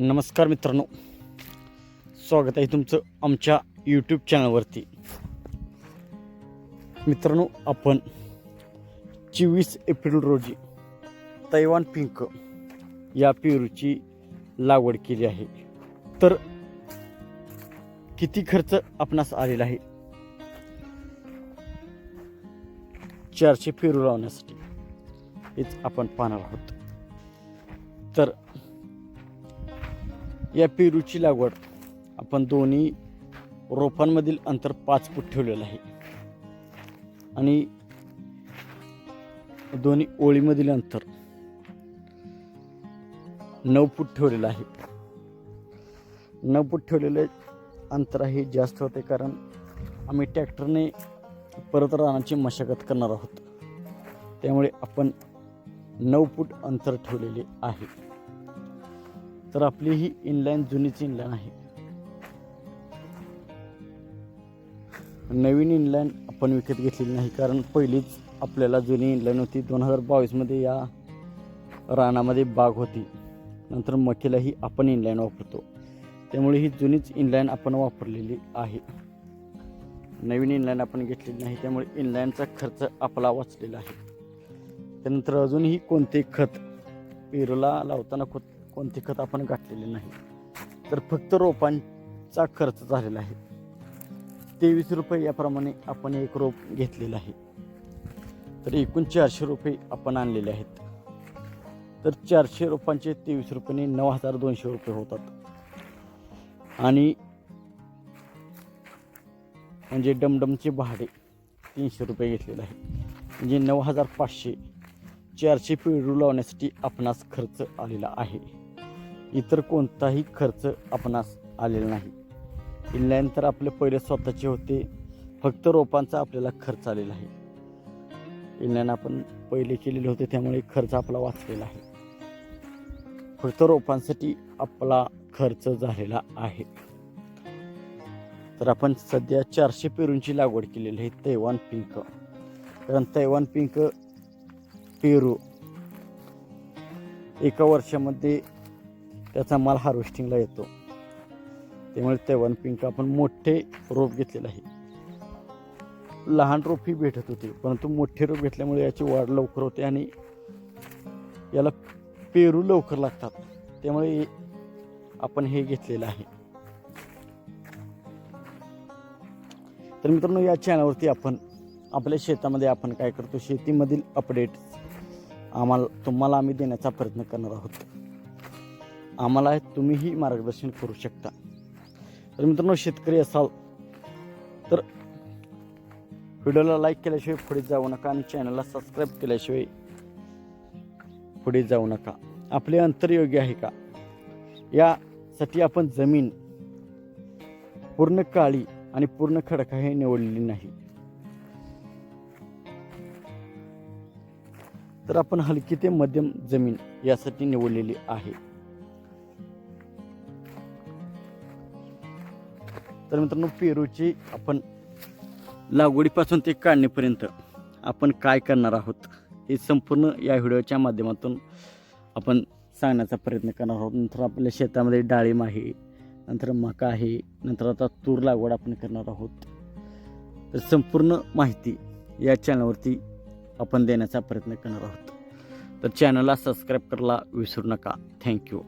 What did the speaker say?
नमस्कार मित्रांनो, स्वागत आहे तुमचं आमच्या यूट्यूब चॅनलवरती. मित्रांनो, आपण 24 एप्रिल रोजी तैवान पिंक या पेरूची लागवड केली आहे. तर किती खर्च आपणास आलेला आहे 400 पेरू लावण्यासाठी हेच आपण पाहणार आहोत. तर या पेरूची लागवड आपण दोन्ही रोपांमधील अंतर 5 फूट ठेवलेलं आहे आणि दोन्ही ओळीमधील अंतर 9 फूट ठेवलेलं आहे. 9 फूट ठेवलेले अंतर आहे जास्त होते कारण आम्ही ट्रॅक्टरने परत रानाची मशागत करणार आहोत, त्यामुळे आपण 9 फूट अंतर ठेवलेले आहे. तर आपली ही इनलाईन जुनीच इनलाईन आहे. नवीन इनलाईन आपण विकत घेतलेली नाही कारण पहिलीच आपल्याला जुनी इनलाईन होती. 2022 मध्ये या रानामध्ये बाग होती. नंतर मकीलाही आपण इनलाईन वापरतो, त्यामुळे ही जुनीच इनलाईन आपण वापरलेली आहे. नवीन इनलाईन आपण घेतलेली नाही, त्यामुळे इनलाईनचा खर्च आपला वाचलेला आहे. त्यानंतर अजूनही कोणते खत पेरूला लावताना कोणते खत आपण घातलेले नाही. तर फक्त रोपांचा खर्च झालेला आहे 23 रुपये. याप्रमाणे आपण एक रोप घेतलेलं आहे. तर एकूण 400 रुपये आपण आणलेले आहेत. तर 400 रोपांचे 23 रुपये 9,200 रुपये होतात. आणि म्हणजे डमडमचे भाडे 300 रुपये घेतलेलं आहे, म्हणजे 9,500 400 पेरू लावण्यासाठी आपणास खर्च आलेला आहे. इतर कोणताही खर्च आपणास आलेला नाही. इनलाईन तर आपले पहिले स्वतःचे होते, फक्त रोपांचा आपल्याला खर्च आलेला आहे. इनलाईन आपण पहिले केलेले होते, त्यामुळे खर्च आपला वाचलेला आहे. फक्त रोपांसाठी आपला खर्च झालेला आहे. तर आपण सध्या 400 पेरूंची लागवड केलेली आहे तैवान पिंक. कारण तैवान पिंक पेरू एका वर्षामध्ये त्याचा माल हार्वेस्टिंगला येतो, त्यामुळे तैवान पिंक आपण मोठे रोप घेतलेले आहे. लहान रोपही भेटत होते, परंतु मोठे रोप घेतल्यामुळे याची वाढ लवकर होते आणि याला पेरू लवकर लागतात, त्यामुळे आपण हे घेतलेलं आहे. तर मित्रांनो, या चॅनलवरती आपण आपल्या शेतामध्ये आपण काय करतो, शेतीमधील अपडेट्स तुम्हाला आम्ही देण्याचा प्रयत्न करणार आहोत. आम्हाला तुम्हीही मार्गदर्शन करू शकता. तर मित्रांनो, शेतकरी असाल तर व्हिडिओला लाईक केल्याशिवाय पुढे जाऊ नका आणि चॅनलला सबस्क्राईब केल्याशिवाय पुढे जाऊ नका. आपले अंतर योग्य आहे का यासाठी आपण जमीन पूर्ण काळी आणि पूर्ण खडक हे निवडलेली नाही, तर आपण हलकी ते मध्यम जमीन यासाठी निवडलेली आहे. तर मित्रांनो, पेरूची आपण लागवडीपासून ते काढणीपर्यंत आपण काय करणार आहोत हे संपूर्ण या व्हिडिओच्या माध्यमातून आपण सांगण्याचा प्रयत्न करणार आहोत. नंतर आपल्या शेतामध्ये डाळिंब आहे, नंतर मका आहे, नंतर आता तूर लागवड आपण करणार आहोत. तर संपूर्ण माहिती या चॅनलवरती आपण देण्याचा प्रयत्न करणार आहोत. तर चॅनलला सबस्क्राईब करायला विसरू नका. थँक्यू.